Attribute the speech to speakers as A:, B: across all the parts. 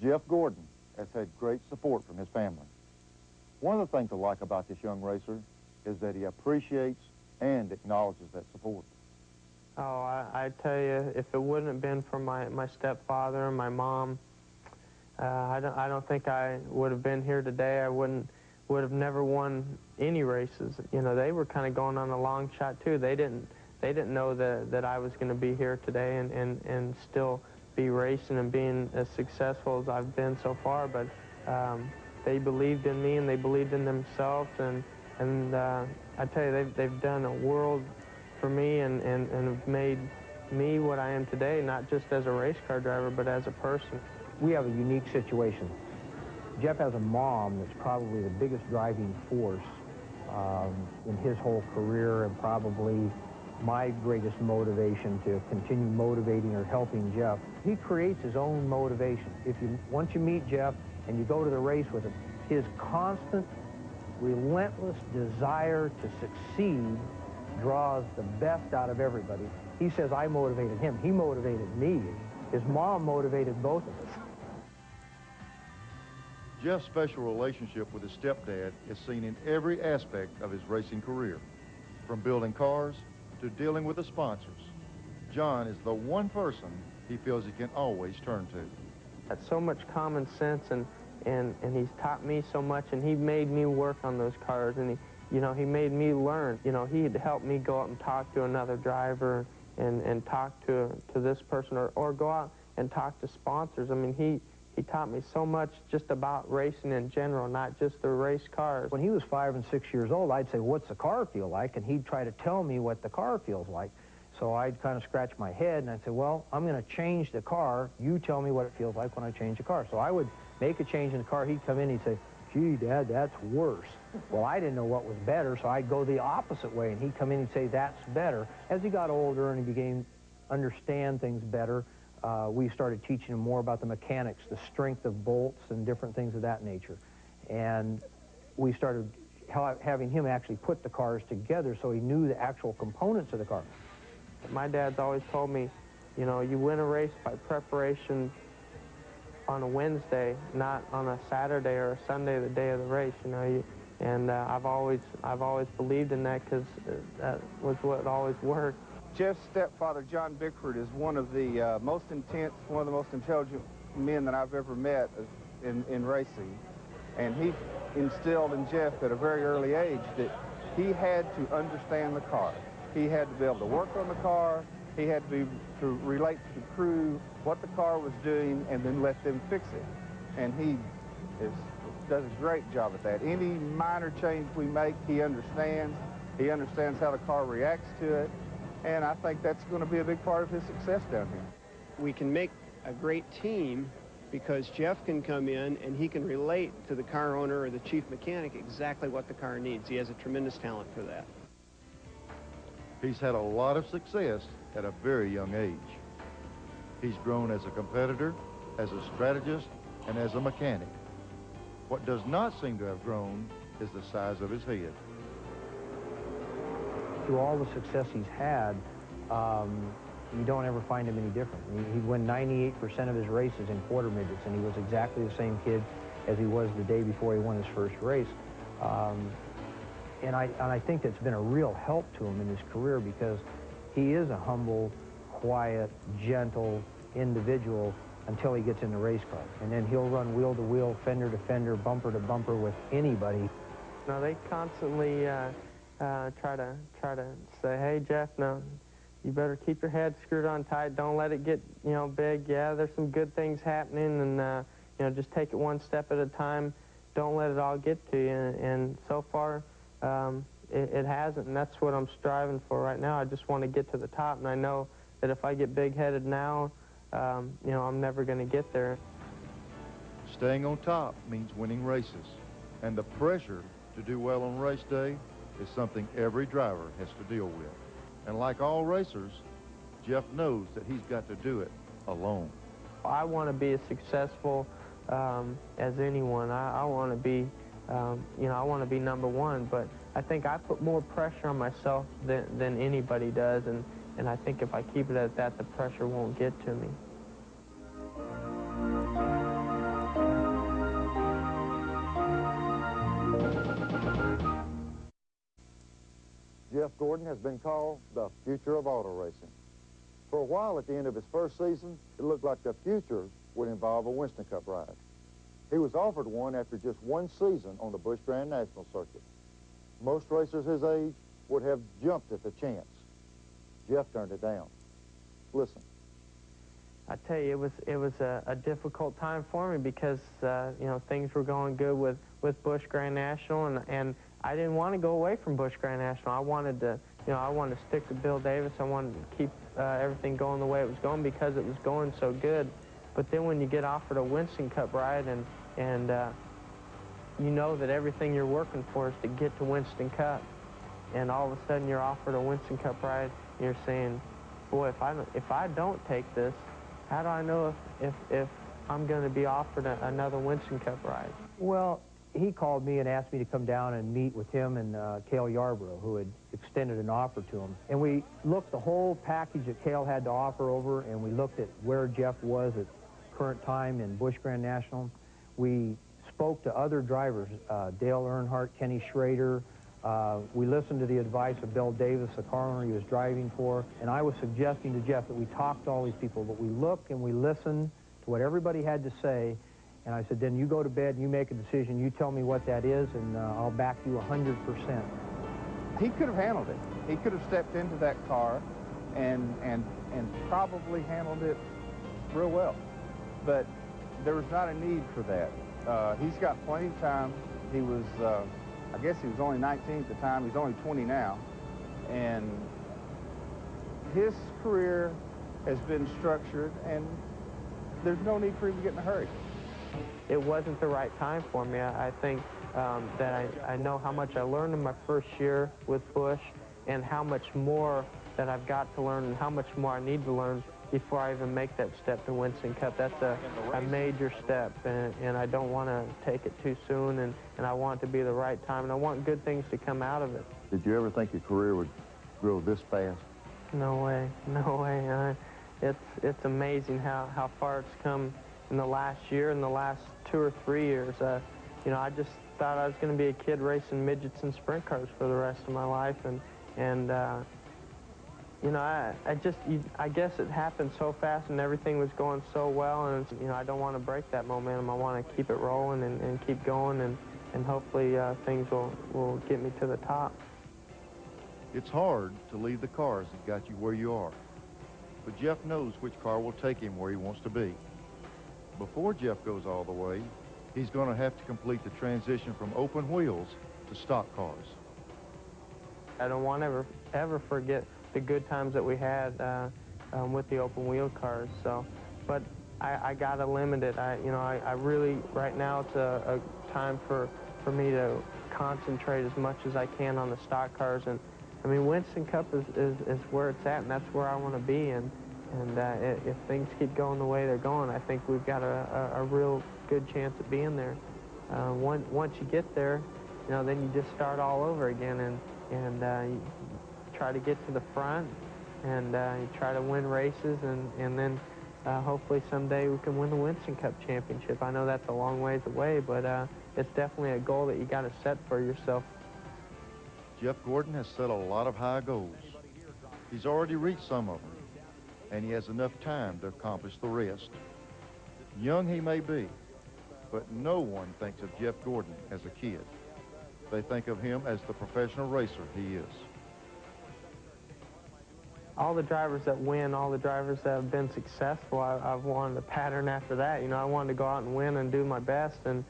A: Jeff Gordon has had great support from his family. One of the things I like about this young racer is that he appreciates and acknowledges that support.
B: Oh, I tell you, if it wouldn't have been for my stepfather and my mom, I don't think I would have been here today. I would have never won any races. You know, they were kind of going on a long shot too. They didn't know that I was going to be here today and still be racing and being as successful as I've been so far. But they believed in me and they believed in themselves, and I tell you, they've done a world for me and have made me what I am today, not just as a race car driver, but as a person.
C: We have a unique situation. Jeff has a mom that's probably the biggest driving force in his whole career, and probably my greatest motivation to continue motivating or helping Jeff. He creates his own motivation. Once you meet Jeff and you go to the race with him, his constant, relentless desire to succeed draws the best out of everybody. He says, I motivated him. He motivated me. His mom motivated both of us.
A: Jeff's special relationship with his stepdad is seen in every aspect of his racing career, from building cars to dealing with the sponsors. John is the one person he feels he can always turn to.
B: That's so much common sense, and he's taught me so much, and he made me work on those cars, and he made me learn. You know, he'd help me go out and talk to another driver and talk to this person, or go out and talk to sponsors. I mean, he taught me so much just about racing in general, not just the race cars.
C: When he was 5 and 6 years old, I'd say, what's the car feel like? And he'd try to tell me what the car feels like. So I'd kind of scratch my head, and I'd say, well, I'm going to change the car. You tell me what it feels like when I change the car. So I would make a change in the car. He'd come in, he'd say, gee, Dad, that's worse. Well, I didn't know what was better, so I'd go the opposite way, and he'd come in and say, that's better. As he got older and he began to understand things better, we started teaching him more about the mechanics, the strength of bolts and different things of that nature. And we started having him actually put the cars together so he knew the actual components of the car.
B: My dad's always told me, you know, you win a race by preparation on a Wednesday, not on a Saturday or a Sunday, the day of the race. You know, I've always believed in that, because that was what always worked.
D: Jeff's stepfather, John Bickford, is one of the most intense, one of the most intelligent men that I've ever met in racing. And he instilled in Jeff at a very early age that he had to understand the car. He had to be able to work on the car. He had to relate to the crew what the car was doing, and then let them fix it. And he does a great job at that. Any minor change we make, he understands. He understands how the car reacts to it. And I think that's going to be a big part of his success down here.
E: We can make a great team because Jeff can come in and he can relate to the car owner or the chief mechanic exactly what the car needs. He has a tremendous talent for that.
A: He's had a lot of success at a very young age. He's grown as a competitor, as a strategist, and as a mechanic. What does not seem to have grown is the size of his head.
C: Through all the success he's had, you don't ever find him any different. He'd win 98% of his races in quarter midgets, and he was exactly the same kid as he was the day before he won his first race. And I think that's been a real help to him in his career, because he is a humble, quiet, gentle individual until he gets in the race car. And then he'll run wheel to wheel, fender to fender, bumper to bumper with anybody.
B: Now, they constantly try to say, hey, Jeff, no, you better keep your head screwed on tight. Don't let it get, you know, big. Yeah, there's some good things happening, and, you know, just take it one step at a time. Don't let it all get to you. And so far, it hasn't, and that's what I'm striving for right now. I just want to get to the top, and I know that if I get big-headed now, you know, I'm never going to get there.
A: Staying on top means winning races, and the pressure to do well on race day is something every driver has to deal with. And like all racers, Jeff knows that he's got to do it alone.
B: I want to be as successful as anyone. I want to be, you know, I want to be #1, but I think I put more pressure on myself than anybody does, and I think if I keep it at that, the pressure won't get to me.
A: Jeff Gordon has been called the future of auto racing. For a while at the end of his first season, it looked like the future would involve a Winston Cup ride. He was offered one after just one season on the Busch Grand National circuit. Most racers his age would have jumped at the chance. Jeff turned it down. Listen.
B: I tell you, it was a difficult time for me because you know, things were going good with Busch Grand National, and I didn't want to go away from Busch Grand National. I wanted to, you know, I wanted to stick to Bill Davis. I wanted to keep everything going the way it was going because it was going so good. But then when you get offered a Winston Cup ride and you know that everything you're working for is to get to Winston Cup, and all of a sudden you're offered a Winston Cup ride, and you're saying, boy, if I don't take this, how do I know if I'm going to be offered another Winston Cup ride?
C: Well, he called me and asked me to come down and meet with him and Cale Yarborough, who had extended an offer to him. And we looked the whole package that Cale had to offer over, and we looked at where Jeff was at current time in Busch Grand National. We spoke to other drivers, Dale Earnhardt, Kenny Schrader. We listened to the advice of Bill Davis, the car owner he was driving for, and I was suggesting to Jeff that we talk to all these people, but we look and we listen to what everybody had to say, and I said, then you go to bed and you make a decision, you tell me what that is, and I'll back you 100%.
D: He could have handled it. He could have stepped into that car and probably handled it real well, but there was not a need for that. He's got plenty of time. He was, I guess he was only 19 at the time. He's only 20 now. And his career has been structured, and there's no need for him to get in a hurry.
B: It wasn't the right time for me. I think that I know how much I learned in my first year with Busch and how much more that I've got to learn and how much more I need to learn before I even make that step to Winston Cup. That's a major step, and I don't want to take it too soon, and I want it to be the right time, and I want good things to come out of it.
A: Did you ever think your career would grow this fast?
B: No way, no way. It's amazing how far it's come in the last year, in the last 2 or 3 years. You know, I just thought I was going to be a kid racing midgets and sprint cars for the rest of my life, and you know, I guess it happened so fast and everything was going so well, and you know, I don't want to break that momentum. I want to keep it rolling and keep going, and hopefully things will get me to the top.
A: It's hard to leave the cars that got you where you are, but Jeff knows which car will take him where he wants to be. Before Jeff goes all the way, he's going to have to complete the transition from open wheels to stock cars.
B: I don't want to ever forget the good times that we had with the open wheel cars. So, but I got to limit it. You know, I really, right now it's a time for me to concentrate as much as I can on the stock cars. And I mean, Winston Cup is where it's at, and that's where I want to be. And if things keep going the way they're going, I think we've got a real good chance at being there. Once you get there, you know, then you just start all over again, and you try to get to the front, and you try to win races, and then hopefully someday we can win the Winston Cup championship. I know that's a long ways away, but it's definitely a goal that you got to set for yourself.
A: Jeff Gordon has set a lot of high goals. He's already reached some of them, and he has enough time to accomplish the rest. Young he may be, but no one thinks of Jeff Gordon as a kid. They think of him as the professional racer he is.
B: All the drivers that win, all the drivers that have been successful, I've wanted a pattern after that. You know, I wanted to go out and win and do my best, and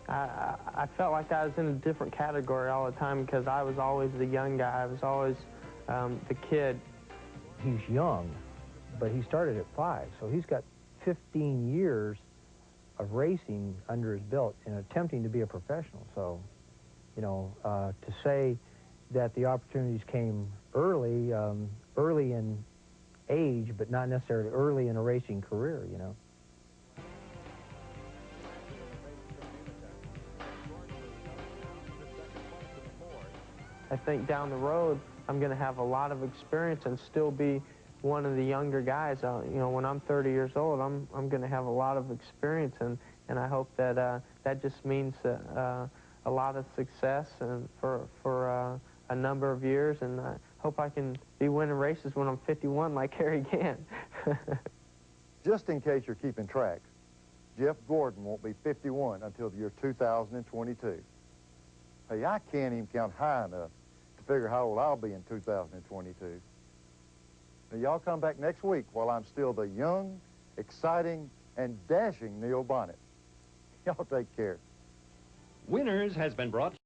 B: I felt like I was in a different category all the time because I was always the young guy. I was always the kid.
C: He's young, but he started at 5, so he's got 15 years of racing under his belt and attempting to be a professional. So, you know, to say that the opportunities came early, early in age, but not necessarily early in a racing career, you know.
B: I think down the road, I'm going to have a lot of experience and still be one of the younger guys. You know, when I'm 30 years old, I'm going to have a lot of experience, and I hope that that just means a lot of success and for a number of years, and I hope I can be winning races when I'm 51 like Harry Gant.
A: Just in case you're keeping track, Jeff Gordon won't be 51 until the year 2022. Hey, I can't even count high enough to figure how old I'll be in 2022. Now, y'all come back next week while I'm still the young, exciting, and dashing Neil Bonnett. Y'all take care.
F: Winners has been brought